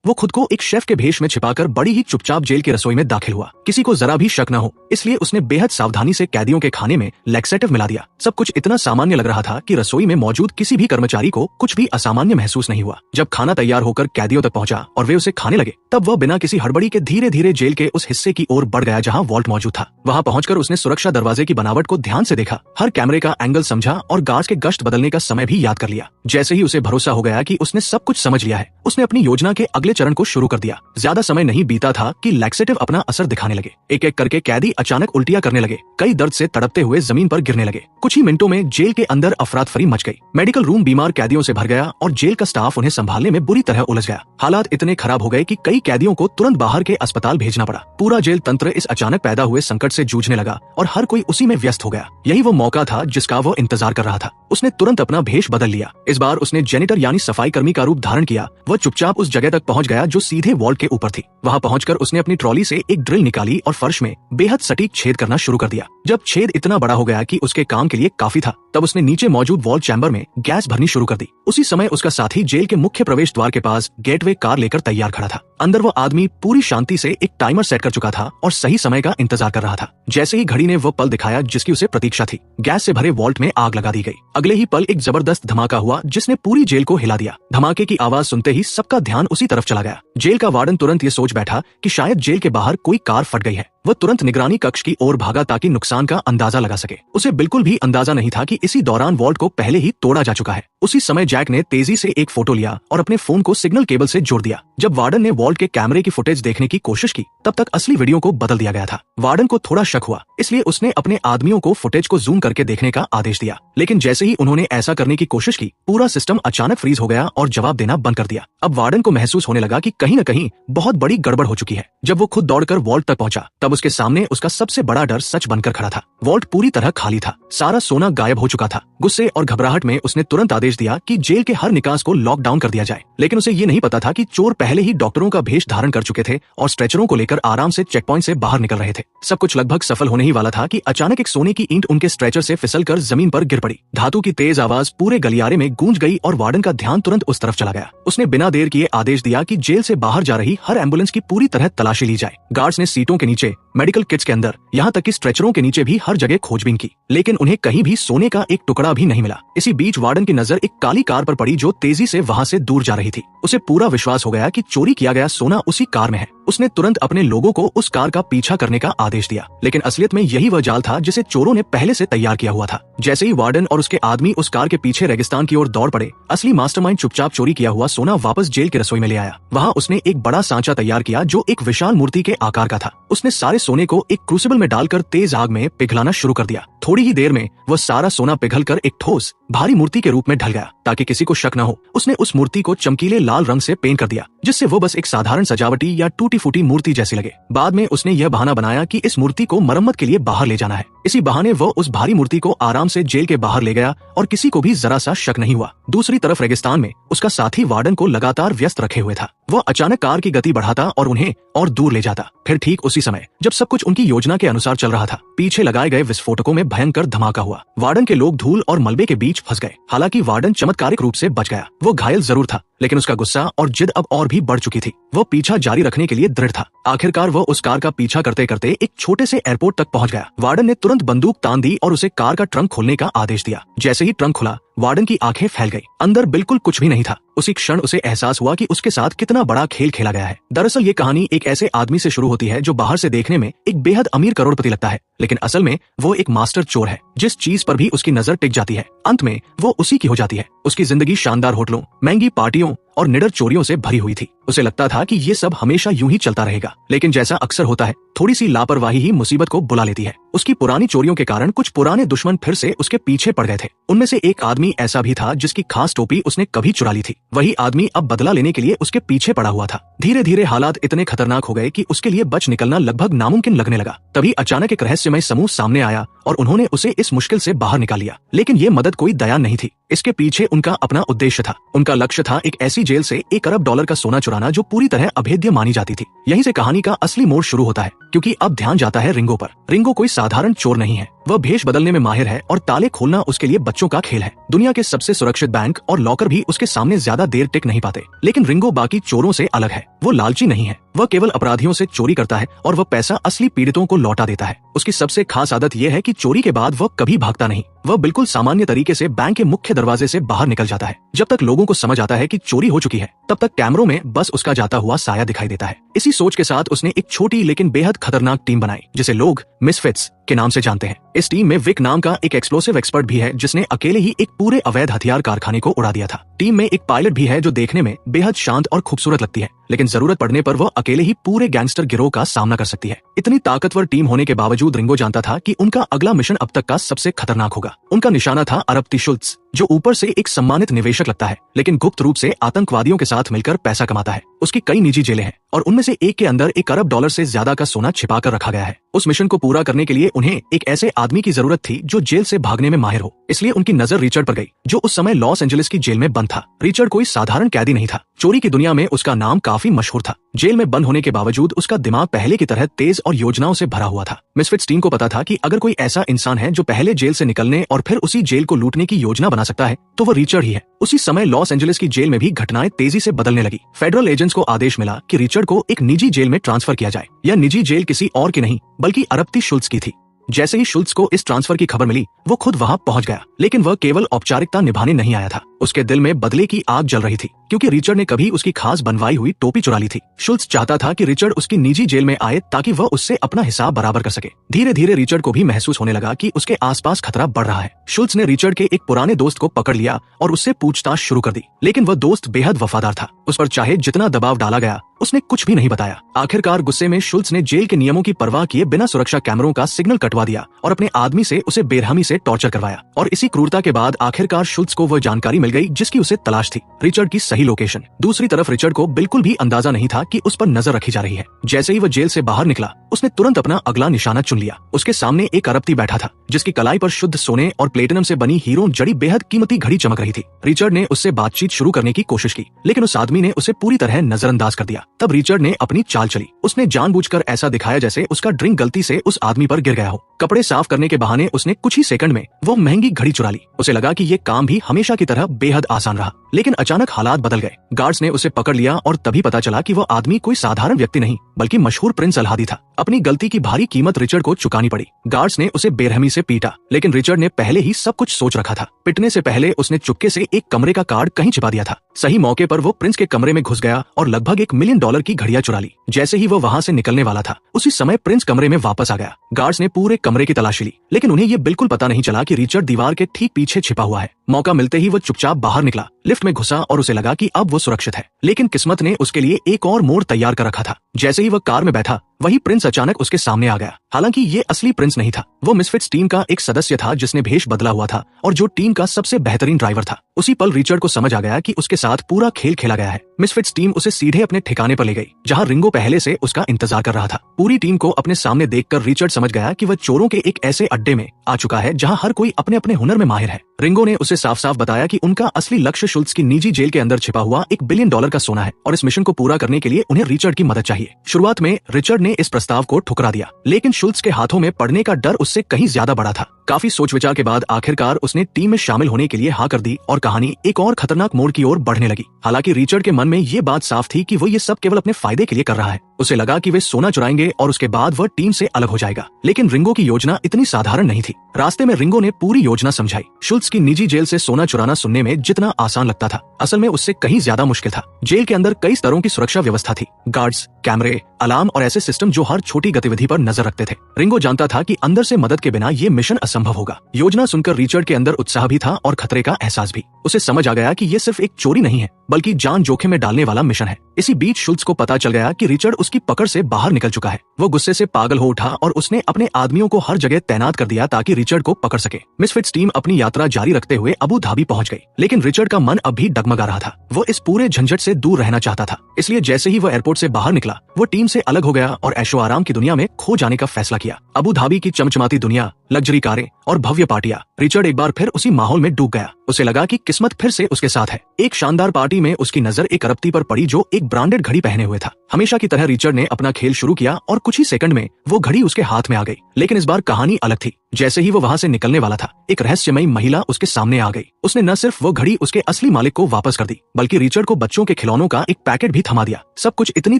वो खुद को एक शेफ के भेष में छिपाकर बड़ी ही चुपचाप जेल की रसोई में दाखिल हुआ। किसी को जरा भी शक न हो इसलिए उसने बेहद सावधानी से कैदियों के खाने में लैक्सेटिव मिला दिया। सब कुछ इतना सामान्य लग रहा था कि रसोई में मौजूद किसी भी कर्मचारी को कुछ भी असामान्य महसूस नहीं हुआ। जब खाना तैयार होकर कैदियों तक पहुंचा और वे उसे खाने लगे, तब वह बिना किसी हड़बड़ी के धीरे धीरे जेल के उस हिस्से की ओर बढ़ गया जहां वॉल्ट मौजूद था। वहां पहुंचकर उसने सुरक्षा दरवाजे की बनावट को ध्यान से देखा, हर कैमरे का एंगल समझा और गार्ड्स के गश्त बदलने का समय भी याद कर लिया। जैसे ही उसे भरोसा हो गया कि उसने सब कुछ समझ लिया है, उसने अपनी योजना के अगले चरण को शुरू कर दिया। ज्यादा समय नहीं बीता था कि लैक्सेटिव अपना असर दिखाने लगे। एक एक करके कैदी अचानक उल्टियां करने लगे, कई दर्द से तड़पते हुए जमीन पर गिरने लगे। कुछ ही मिनटों में जेल के अंदर अफरातफरी मच गई। मेडिकल रूम बीमार कैदियों से भर गया और जेल का स्टाफ उन्हें संभालने में बुरी तरह उलझ गया। हालात इतने खराब हो गए कि कई कैदियों को तुरंत बाहर के अस्पताल भेजना पड़ा। पूरा जेल तंत्र इस अचानक पैदा हुए संकट से जूझने लगा और हर कोई उसी में व्यस्त हो गया। यही वो मौका था जिसका वो इंतजार कर रहा था। उसने तुरंत अपना भेष बदल लिया। इस बार उसने जेनिटर यानी सफाई कर्मी का रूप धारण किया। वह चुपचाप उस जगह तक पहुंच गया जो सीधे वॉल्ट के ऊपर थी। वहां पहुंचकर उसने अपनी ट्रॉली से एक ड्रिल निकाली और फर्श में बेहद सटीक छेद करना शुरू कर दिया। जब छेद इतना बड़ा हो गया कि उसके काम के लिए काफी था, तब उसने नीचे मौजूद वॉल्ट चैम्बर में गैस भरनी शुरू कर दी। उसी समय उसका साथी जेल के मुख्य प्रवेश द्वार के पास गेटवे कार लेकर तैयार खड़ा था। अंदर वो आदमी पूरी शांति से एक टाइमर सेट कर चुका था और सही समय का इंतजार कर रहा था। जैसे ही घड़ी ने वो पल दिखाया जिसकी उसे प्रतीक्षा थी, गैस से भरे वॉल्ट में आग लगा दी गई। अगले ही पल एक जबरदस्त धमाका हुआ जिसने पूरी जेल को हिला दिया। धमाके की आवाज सुनते ही सबका ध्यान उसी तरफ चला गया। जेल का वार्डन तुरंत ये सोच बैठा कि शायद जेल के बाहर कोई कार फट गई है। वह तुरंत निगरानी कक्ष की ओर भागा ताकि नुकसान का अंदाजा लगा सके। उसे बिल्कुल भी अंदाजा नहीं था कि इसी दौरान वॉल्ट को पहले ही तोड़ा जा चुका है। उसी समय जैक ने तेजी से एक फोटो लिया और अपने फोन को सिग्नल केबल से जोड़ दिया। जब वार्डन ने वॉल्ट के कैमरे की फुटेज देखने की कोशिश की, तब तक असली वीडियो को बदल दिया गया था। वार्डन को थोड़ा शक हुआ, इसलिए उसने अपने आदमियों को फुटेज को जूम करके देखने का आदेश दिया। लेकिन जैसे ही उन्होंने ऐसा करने की कोशिश की, पूरा सिस्टम अचानक फ्रीज हो गया और जवाब देना बंद कर दिया। अब वार्डन को महसूस होने लगा कि कहीं न कहीं बहुत बड़ी गड़बड़ हो चुकी है। जब वो खुद दौड़कर वॉल्ट तक पहुंचा, तब उसके सामने उसका सबसे बड़ा डर सच बनकर खड़ा था। वॉल्ट पूरी तरह खाली था, सारा सोना गायब हो चुका था। गुस्से और घबराहट में उसने तुरंत आदेश दिया कि जेल के हर निकास को लॉकडाउन कर दिया जाए। लेकिन उसे ये नहीं पता था कि चोर पहले ही डॉक्टरों का भेष धारण कर चुके थे और स्ट्रेचरों को लेकर आराम से चेक पॉइंट से बाहर निकल रहे थे। सब कुछ लगभग सफल होने ही वाला था कि अचानक एक सोने की ईंट उनके स्ट्रेचर से फिसलकर जमीन पर गिर पड़ी। धातु की तेज आवाज पूरे गलियारे में गूंज गई और वार्डन का ध्यान तुरंत उस तरफ चला गया। उसने बिना देर किए आदेश दिया कि जेल से बाहर जा रही हर एम्बुलेंस की पूरी तरह तलाशी ली जाए। गार्ड्स ने सीटों के नीचे, मेडिकल किट्स के अंदर, यहाँ तक कि स्ट्रेचरों के नीचे भी हर जगह खोजबीन की, लेकिन उन्हें कहीं भी सोने का एक टुकड़ा भी नहीं मिला। इसी बीच वार्डन की नजर एक काली कार पर पड़ी जो तेजी से वहां से दूर जा रही थी। उसे पूरा विश्वास हो गया कि चोरी किया गया सोना उसी कार में है। उसने तुरंत अपने लोगों को उस कार का पीछा करने का आदेश दिया, लेकिन असलियत में यही वह जाल था जिसे चोरों ने पहले से तैयार किया हुआ था। जैसे ही वार्डन और उसके आदमी उस कार के पीछे रेगिस्तान की ओर दौड़ पड़े, असली मास्टरमाइंड चुपचाप चोरी किया हुआ सोना वापस जेल की रसोई में ले आया। वहाँ उसने एक बड़ा सांचा तैयार किया जो एक विशाल मूर्ति के आकार का था। उसने सारे सोने को एक क्रूसिबल में डालकर तेज आग में पिघलाना शुरू कर दिया। थोड़ी ही देर में वह सारा सोना पिघलकर एक ठोस भारी मूर्ति के रूप में ढल गया। ताकि किसी को शक न हो, उसने उस मूर्ति को चमकीले लाल रंग से पेंट कर दिया, जिससे वो बस एक साधारण सजावटी या टूटी फूटी मूर्ति जैसी लगे। बाद में उसने यह बहाना बनाया कि इस मूर्ति को मरम्मत के लिए बाहर ले जाना है। इसी बहाने वो उस भारी मूर्ति को आराम से जेल के बाहर ले गया और किसी को भी जरा सा शक नहीं हुआ। दूसरी तरफ रेगिस्तान में उसका साथी वार्डन को लगातार व्यस्त रखे हुए था। वह अचानक कार की गति बढ़ाता और उन्हें और दूर ले जाता। फिर ठीक उसी समय जब सब कुछ उनकी योजना के अनुसार चल रहा था, पीछे लगाए गए विस्फोटकों में भयंकर धमाका हुआ। वार्डन के लोग धूल और मलबे के बीच फंस गए। हालांकि वार्डन चमत्कारिक रूप से बच गया। वो घायल जरूर था, लेकिन उसका गुस्सा और जिद अब और भी बढ़ चुकी थी। वो पीछा जारी रखने के लिए दृढ़ था। आखिरकार वो उस कार का पीछा करते करते एक छोटे से एयरपोर्ट तक पहुंच गया। वार्डन ने तुरंत बंदूक तान दी और उसे कार का ट्रंक खोलने का आदेश दिया। जैसे ही ट्रंक खुला, वार्डन की आंखें फैल गई। अंदर बिल्कुल कुछ भी नहीं था। उसी क्षण उसे एहसास हुआ कि उसके साथ कितना बड़ा खेल खेला गया है। दरअसल ये कहानी एक ऐसे आदमी से शुरू होती है जो बाहर से देखने में एक बेहद अमीर करोड़पति लगता है, लेकिन असल में वो एक मास्टर चोर है। जिस चीज पर भी उसकी नजर टिक जाती है, अंत में वो उसी की हो जाती है। उसकी जिंदगी शानदार होटलों, महंगी पार्टियों और निडर चोरियों से भरी हुई थी। उसे लगता था कि ये सब हमेशा यूं ही चलता रहेगा, लेकिन जैसा अक्सर होता है, थोड़ी सी लापरवाही ही मुसीबत को बुला लेती है। उसकी पुरानी चोरियों के कारण कुछ पुराने दुश्मन फिर से उसके पीछे पड़ गए थे। उनमें से एक आदमी ऐसा भी था जिसकी खास टोपी उसने कभी चुरा ली थी। वही आदमी अब बदला लेने के लिए उसके पीछे पड़ा हुआ था। धीरे धीरे हालात इतने खतरनाक हो गए कि उसके लिए बच निकलना लगभग नामुमकिन लगने लगा। तभी अचानक एक रहस्यमय समूह सामने आया और उन्होंने उसे इस मुश्किल से बाहर निकाल लिया। लेकिन ये मदद कोई दया नहीं थी। इसके पीछे उनका अपना उद्देश्य था। उनका लक्ष्य था एक ऐसी जेल से $1 अरब का सोना चुराना जो पूरी तरह अभेद्य मानी जाती थी। यहीं से कहानी का असली मोड़ शुरू होता है, क्योंकि अब ध्यान जाता है रिंगो पर। रिंगो कोई साधारण चोर नहीं है। वह भेष बदलने में माहिर है और ताले खोलना उसके लिए बच्चों का खेल है। दुनिया के सबसे सुरक्षित बैंक और लॉकर भी उसके सामने ज्यादा देर टिक नहीं पाते। लेकिन रिंगो बाकी चोरों से अलग है। वो लालची नहीं है, वह केवल अपराधियों से चोरी करता है और वह पैसा असली पीड़ितों को लौटा देता है। उसकी सबसे खास आदत यह है कि चोरी के बाद वह कभी भागता नहीं, वह बिल्कुल सामान्य तरीके से बैंक के मुख्य दरवाजे से बाहर निकल जाता है। जब तक लोगों को समझ आता है कि चोरी हो चुकी है, तब तक कैमरों में बस उसका जाता हुआ साया दिखाई देता है। इसी सोच के साथ उसने एक छोटी लेकिन बेहद खतरनाक टीम बनाई, जिसे लोग मिसफिट्स के नाम से जानते हैं। इस टीम में विक नाम का एक एक्सप्लोसिव एक्सपर्ट भी है, जिसने अकेले ही एक पूरे अवैध हथियार कारखाने को उड़ा दिया था। टीम में एक पायलट भी है जो देखने में बेहद शांत और खूबसूरत लगती है, लेकिन जरूरत पड़ने पर वह अकेले ही पूरे गैंगस्टर गिरोह का सामना कर सकती है। इतनी ताकतवर टीम होने के बावजूद रिंगो जानता था कि उनका अगला मिशन अब तक का सबसे खतरनाक होगा। उनका निशाना था अरबती शुल्त्ज, जो ऊपर से एक सम्मानित निवेशक लगता है, लेकिन गुप्त रूप से आतंकवादियों के साथ मिलकर पैसा कमाता है। उसकी कई निजी जेलें हैं और उनमें से एक के अंदर $1 अरब से ज्यादा का सोना छिपा कर रखा गया है। उस मिशन को पूरा करने के लिए उन्हें एक ऐसे आदमी की जरूरत थी जो जेल से भागने में माहिर हो। इसलिए उनकी नजर रिचर्ड पर गई, जो उस समय लॉस एंजलिस की जेल में बंद था। रिचर्ड कोई साधारण कैदी नहीं था, चोरी की दुनिया में उसका नाम काफी मशहूर था। जेल में बंद होने के बावजूद उसका दिमाग पहले की तरह तेज और योजनाओं से भरा हुआ था। मिसफिट्स टीम को पता था कि अगर कोई ऐसा इंसान है जो पहले जेल से निकलने और फिर उसी जेल को लूटने की योजना बना सकता है, तो वो रिचर्ड ही है। उसी समय लॉस एंजलिस की जेल में भी घटनाएं तेजी से बदलने लगी। फेडरल एजेंट्स को आदेश मिला कि रिचर्ड को एक निजी जेल में ट्रांसफर किया जाए। यह निजी जेल किसी और की नहीं बल्कि अरबती शुल्त्ज की थी। जैसे ही शुल्त्ज को इस ट्रांसफर की खबर मिली, वो खुद वहां पहुंच गया, लेकिन वह केवल औपचारिकता निभाने नहीं आया था। उसके दिल में बदले की आग जल रही थी, क्योंकि रिचर्ड ने कभी उसकी खास बनवाई हुई टोपी चुरा ली थी। शुल्त्ज चाहता था कि रिचर्ड उसकी निजी जेल में आए ताकि वह उससे अपना हिसाब बराबर कर सके। धीरे धीरे रिचर्ड को भी महसूस होने लगा कि उसके आसपास खतरा बढ़ रहा है। शुल्त्ज ने रिचर्ड के एक पुराने दोस्त को पकड़ लिया और उससे पूछताछ शुरू कर दी, लेकिन वह दोस्त बेहद वफादार था। उस पर चाहे जितना दबाव डाला गया, उसने कुछ भी नहीं बताया। आखिरकार गुस्से में शुल्त्ज ने जेल के नियमों की परवाह किए बिना सुरक्षा कैमरों का सिग्नल कटवा दिया और अपने आदमी से उसे बेरहमी से टॉर्चर करवाया। और इसी क्रूरता के बाद आखिरकार शुल्त्ज को वह जानकारी मिल गई जिसकी उसे तलाश थी, रिचर्ड की सही लोकेशन। दूसरी तरफ रिचर्ड को बिल्कुल भी अंदाजा नहीं था कि उस पर नजर रखी जा रही है। जैसे ही वह जेल से बाहर निकला, उसने तुरंत अपना अगला निशाना चुन लिया। उसके सामने एक अरबती बैठा था, जिसकी कलाई पर शुद्ध सोने और प्लेटिनम से बनी हीरो जड़ी बेहद कीमती घड़ी चमक रही थी। रिचर्ड ने उससे बातचीत शुरू करने की कोशिश की, लेकिन उस आदमी ने उसे पूरी तरह नजरअंदाज कर दिया। तब रिचर्ड ने अपनी चाल चली। उसने जानबूझकर ऐसा दिखाया जैसे उसका ड्रिंक गलती से उस आदमी पर गिर गया हो। कपड़े साफ करने के बहाने उसने कुछ ही सेकंड में वो महंगी घड़ी चुरा ली। उसे लगा कि ये काम भी हमेशा की तरह बेहद आसान रहा, लेकिन अचानक हालात बदल गए। गार्ड्स ने उसे पकड़ लिया और तभी पता चला कि वह आदमी कोई साधारण व्यक्ति नहीं बल्कि मशहूर प्रिंस अल-हादी था। अपनी गलती की भारी कीमत रिचर्ड को चुकानी पड़ी। गार्ड्स ने उसे बेरहमी से पीटा, लेकिन रिचर्ड ने पहले ही सब कुछ सोच रखा था। पिटने से पहले उसने चुपके से एक कमरे का कार्ड कहीं छिपा दिया था। सही मौके पर वो प्रिंस के कमरे में घुस गया और लगभग $1 मिलियन की घड़ियां चुरा ली। जैसे ही वो वहां से निकलने वाला था, उसी समय प्रिंस कमरे में वापस आ गया। गार्ड्स ने पूरे कमरे की तलाशी ली, लेकिन उन्हें ये बिल्कुल पता नहीं चला कि रिचर्ड दीवार के ठीक पीछे छिपा हुआ है। मौका मिलते ही वो चुपचाप बाहर निकला, लिफ्ट में घुसा और उसे लगा कि अब वो सुरक्षित है। लेकिन किस्मत ने उसके लिए एक और मोड़ तैयार कर रखा था। जैसे ही वह कार में बैठा, वही प्रिंस अचानक उसके सामने आ गया। हालांकि ये असली प्रिंस नहीं था, वो मिसफिट्स टीम का एक सदस्य था जिसने भेष बदला हुआ था और जो टीम का सबसे बेहतरीन ड्राइवर था। उसी पल रिचर्ड को समझ आ गया कि उसके साथ पूरा खेल खेला गया है। मिसफिट्स टीम उसे सीधे अपने ठिकाने पर ले गई, जहां रिंगो पहले से उसका इंतजार कर रहा था। पूरी टीम को अपने सामने देखकर रिचर्ड समझ गया कि वह चोरों के एक ऐसे अड्डे में आ चुका है जहां हर कोई अपने अपने हुनर में माहिर है। रिंगो ने उसे साफ साफ बताया कि उनका असली लक्ष्य शुल्त्ज की निजी जेल के अंदर छिपा हुआ $1 बिलियन का सोना है और इस मिशन को पूरा करने के लिए उन्हें रिचर्ड की मदद चाहिए। शुरुआत में रिचर्ड ने इस प्रस्ताव को ठुकरा दिया, लेकिन शुल्त्ज के हाथों में पड़ने का डर उससे कहीं ज्यादा बड़ा था। काफी सोच विचार के बाद आखिरकार उसने टीम में शामिल होने के लिए हाँ कर दी और कहानी एक और खतरनाक मोड़ की ओर बढ़ने लगी। हालांकि रिचर्ड के मन में ये बात साफ थी कि वो ये सब केवल अपने फायदे के लिए कर रहा है। उसे लगा कि वे सोना चुराएंगे और उसके बाद वह टीम से अलग हो जाएगा। लेकिन रिंगो की योजना इतनी साधारण नहीं थी। रास्ते में रिंगो ने पूरी योजना समझाई। शुल्त्ज की निजी जेल से सोना चुराना सुनने में जितना आसान लगता था, असल में उससे कहीं ज्यादा मुश्किल था। जेल के अंदर कई स्तरों की सुरक्षा व्यवस्था थी, गार्ड्स, कैमरे, अलार्म और ऐसे सिस्टम जो हर छोटी गतिविधि पर नजर रखते थे। रिंगो जानता था कि अंदर से मदद के बिना ये मिशन असंभव होगा। योजना सुनकर रिचर्ड के अंदर उत्साह भी था और खतरे का एहसास भी। उसे समझ आ गया कि ये सिर्फ एक चोरी नहीं है बल्कि जान जोखिम में डालने वाला मिशन है। इसी बीच शुल्त्ज को पता चल गया कि रिचर्ड उसकी पकड़ से बाहर निकल चुका है। वो गुस्से से पागल हो उठा और उसने अपने आदमियों को हर जगह तैनात कर दिया ताकि रिचर्ड को पकड़ सके। मिसफिट्स टीम अपनी यात्रा जारी रखते हुए अबू धाबी पहुंच गई, लेकिन रिचर्ड का मन अब भी डगमगा रहा था। वो इस पूरे झंझट से दूर रहना चाहता था, इसलिए जैसे ही वो एयरपोर्ट से बाहर निकला, वो टीम से अलग हो गया और ऐशो आराम की दुनिया में खो जाने का फैसला किया। अबू धाबी की चमचमाती दुनिया लग्जरी कारें और भव्य पार्टियां। रिचर्ड एक बार फिर उसी माहौल में डूब गया। उसे लगा कि किस्मत फिर से उसके साथ है। एक शानदार पार्टी में उसकी नजर एक अरबती पर पड़ी जो एक ब्रांडेड घड़ी पहने हुए था। हमेशा की तरह रिचर्ड ने अपना खेल शुरू किया और कुछ ही सेकंड में वो घड़ी उसके हाथ में आ गई। लेकिन इस बार कहानी अलग थी। जैसे ही वो वहां से निकलने वाला था, एक रहस्यमयी महिला उसके सामने आ गई। उसने न सिर्फ वो घड़ी उसके असली मालिक को वापस कर दी, बल्कि रिचर्ड को बच्चों के खिलौनों का एक पैकेट भी थमा दिया। सब कुछ इतनी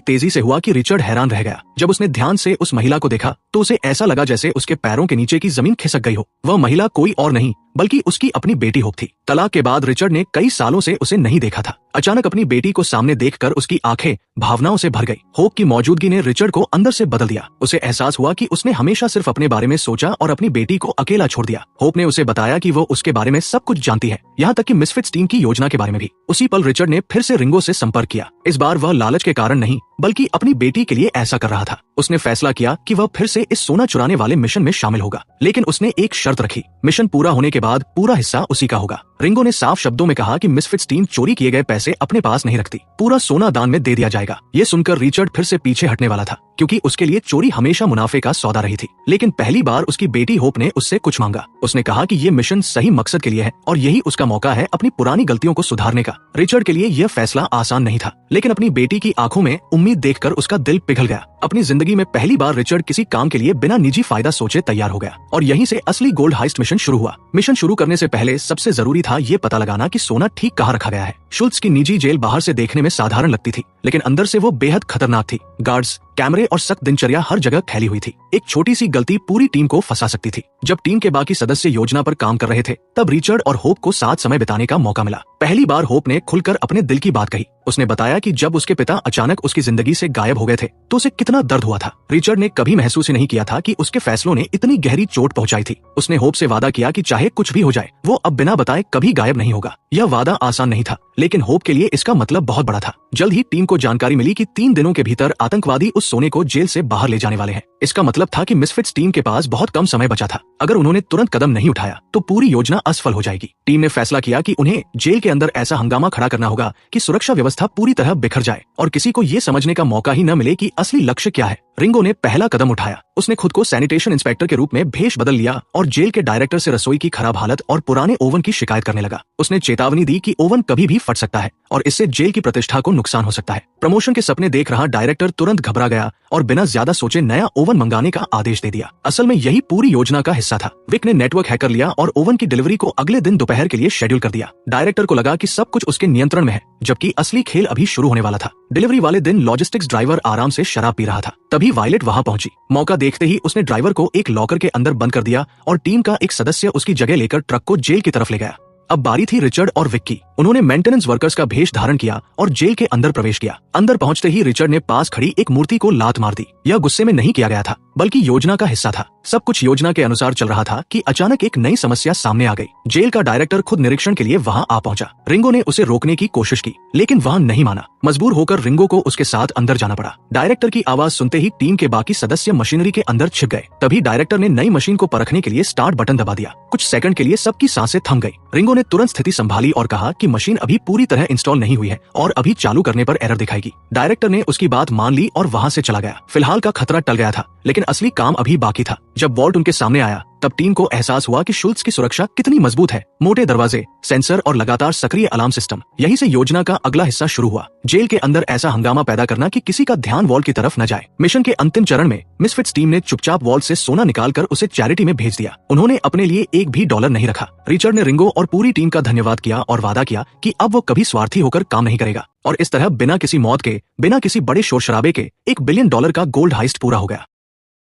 तेजी से हुआ कि रिचर्ड हैरान रह गया। जब उसने ध्यान से उस महिला को देखा तो उसे ऐसा लगा जैसे उसके पैरों के नीचे की जमीन खिसक गई हो। वह महिला कोई और नहीं बल्कि उसकी अपनी बेटी होप थी। तलाक के बाद रिचर्ड ने कई सालों से उसे नहीं देखा था। अचानक अपनी बेटी को सामने देखकर उसकी आंखें भावनाओं से भर गई। होप की मौजूदगी ने रिचर्ड को अंदर से बदल दिया। उसे एहसास हुआ कि उसने हमेशा सिर्फ अपने बारे में सोचा और अपनी बेटी को अकेला छोड़ दिया। होप ने उसे बताया कि वो उसके बारे में सब कुछ जानती है, यहाँ तक कि मिसफिट्स टीम की योजना के बारे में भी। उसी पल रिचर्ड ने फिर से रिंगो से संपर्क किया। इस बार वह लालच के कारण नहीं बल्कि अपनी बेटी के लिए ऐसा कर रहा था। उसने फैसला किया कि वह फिर से इस सोना चुराने वाले मिशन में शामिल होगा, लेकिन उसने एक शर्त रखी। मिशन पूरा होने के बाद पूरा हिस्सा उसी का होगा। रिंगो ने साफ शब्दों में कहा कि मिसफिट्स टीम चोरी किए गए पैसे अपने पास नहीं रखती, पूरा सोना दान में दे दिया जाएगा। ये सुनकर रिचर्ड फिर से पीछे हटने वाला था, क्योंकि उसके लिए चोरी हमेशा मुनाफे का सौदा रही थी। लेकिन पहली बार उसकी बेटी होप ने उससे कुछ मांगा। उसने कहा कि ये मिशन सही मकसद के लिए है और यही उसका मौका है अपनी पुरानी गलतियों को सुधारने का। रिचर्ड के लिए यह फैसला आसान नहीं था, लेकिन अपनी बेटी की आंखों में उम्मीद देखकर उसका दिल पिघल गया। अपनी जिंदगी में पहली बार रिचर्ड किसी काम के लिए बिना निजी फायदा सोचे तैयार हो गया और यहीं से असली गोल्ड हाइस्ट मिशन शुरू हुआ। मिशन शुरू करने से पहले सबसे जरूरी था ये पता लगाना कि सोना ठीक कहाँ रखा गया है। शुल्ट्ज की निजी जेल बाहर से देखने में साधारण लगती थी, लेकिन अंदर से वो बेहद खतरनाक थी। गार्ड्स, कैमरे और सख्त दिनचर्या हर जगह फैली हुई थी। एक छोटी सी गलती पूरी टीम को फंसा सकती थी। जब टीम के बाकी सदस्य योजना पर काम कर रहे थे, तब रिचर्ड और होप को साथ समय बिताने का मौका मिला। पहली बार होप ने खुलकर अपने दिल की बात कही। उसने बताया कि जब उसके पिता अचानक उसकी जिंदगी से गायब हो गए थे तो उसे कितना दर्द हुआ था। रिचर्ड ने कभी महसूस ही नहीं किया था कि उसके फैसलों ने इतनी गहरी चोट पहुंचाई थी। उसने होप से वादा किया कि चाहे कुछ भी हो जाए, वो अब बिना बताए कभी गायब नहीं होगा। यह वादा आसान नहीं था, लेकिन होप के लिए इसका मतलब बहुत बड़ा था। जल्द ही टीम को जानकारी मिली कि 3 दिनों के भीतर आतंकवादी उस सोने को जेल से बाहर ले जाने वाले हैं। इसका मतलब था कि मिसफिट्स टीम के पास बहुत कम समय बचा था। अगर उन्होंने तुरंत कदम नहीं उठाया तो पूरी योजना असफल हो जाएगी। टीम ने फैसला किया कि उन्हें जेल के अंदर ऐसा हंगामा खड़ा करना होगा कि सुरक्षा व्यवस्था पूरी तरह बिखर जाए और किसी को ये समझने का मौका ही न मिले कि असली लक्ष्य क्या है। रिंगो ने पहला कदम उठाया। उसने खुद को सैनिटेशन इंस्पेक्टर के रूप में भेष बदल लिया और जेल के डायरेक्टर से रसोई की खराब हालत और पुराने ओवन की शिकायत करने लगा। उसने चेतावनी दी कि ओवन कभी भी फट सकता है और इससे जेल की प्रतिष्ठा को नुकसान हो सकता है। प्रमोशन के सपने देख रहा डायरेक्टर तुरंत घबरा गया और बिना ज्यादा सोचे नया ओवन मंगाने का आदेश दे दिया। असल में यही पूरी योजना का हिस्सा था। विक ने नेटवर्क हैक कर लिया और ओवन की डिलीवरी को अगले दिन दोपहर के लिए शेड्यूल कर दिया। डायरेक्टर को लगा कि सब कुछ उसके नियंत्रण में है, जबकि असली खेल अभी शुरू होने वाला था। डिलीवरी वाले दिन लॉजिस्टिक्स ड्राइवर आराम से शराब पी रहा था। तभी वायलेट वहां पहुंची। मौका देखते ही उसने ड्राइवर को एक लॉकर के अंदर बंद कर दिया और टीम का एक सदस्य उसकी जगह लेकर ट्रक को जेल की तरफ ले गया। अब बारी थी रिचर्ड और विक की। उन्होंने मेंटेनेंस वर्कर्स का भेष धारण किया और जेल के अंदर प्रवेश किया। अंदर पहुंचते ही रिचर्ड ने पास खड़ी एक मूर्ति को लात मार दी। यह गुस्से में नहीं किया गया था, बल्कि योजना का हिस्सा था। सब कुछ योजना के अनुसार चल रहा था कि अचानक एक नई समस्या सामने आ गई। जेल का डायरेक्टर खुद निरीक्षण के लिए वहां आ पहुंचा। रिंगो ने उसे रोकने की कोशिश की, लेकिन वह नहीं माना। मजबूर होकर रिंगो को उसके साथ अंदर जाना पड़ा। डायरेक्टर की आवाज सुनते ही टीम के बाकी सदस्य मशीनरी के अंदर छिप गए। तभी डायरेक्टर ने नई मशीन को परखने के लिए स्टार्ट बटन दबा दिया। कुछ सेकंड के लिए सबकी सांसें थम गई। रिंगो ने तुरंत स्थिति संभाली और कहा कि मशीन अभी पूरी तरह इंस्टॉल नहीं हुई है और अभी चालू करने पर एरर दिखाएगी। डायरेक्टर ने उसकी बात मान ली और वहां से चला गया। फिलहाल का खतरा टल गया था, लेकिन असली काम अभी बाकी था। जब वॉल्ट उनके सामने आया, तब टीम को एहसास हुआ कि शुल्ट्ज की सुरक्षा कितनी मजबूत है। मोटे दरवाजे, सेंसर और लगातार सक्रिय अलार्म सिस्टम। यहीं से योजना का अगला हिस्सा शुरू हुआ। जेल के अंदर ऐसा हंगामा पैदा करना कि किसी का ध्यान वॉल्ट की तरफ न जाए। मिशन के अंतिम चरण में मिसफिट्स टीम ने चुपचाप वॉल्ट से सोना निकालकर उसे चैरिटी में भेज दिया। उन्होंने अपने लिए एक भी डॉलर नहीं रखा। रिचर्ड ने रिंगो और पूरी टीम का धन्यवाद किया और वादा किया कि अब वो कभी स्वार्थी होकर काम नहीं करेगा। और इस तरह बिना किसी मौत के, बिना किसी बड़े शोर शराबे के $1 बिलियन का गोल्ड हाइस्ट पूरा हो गया।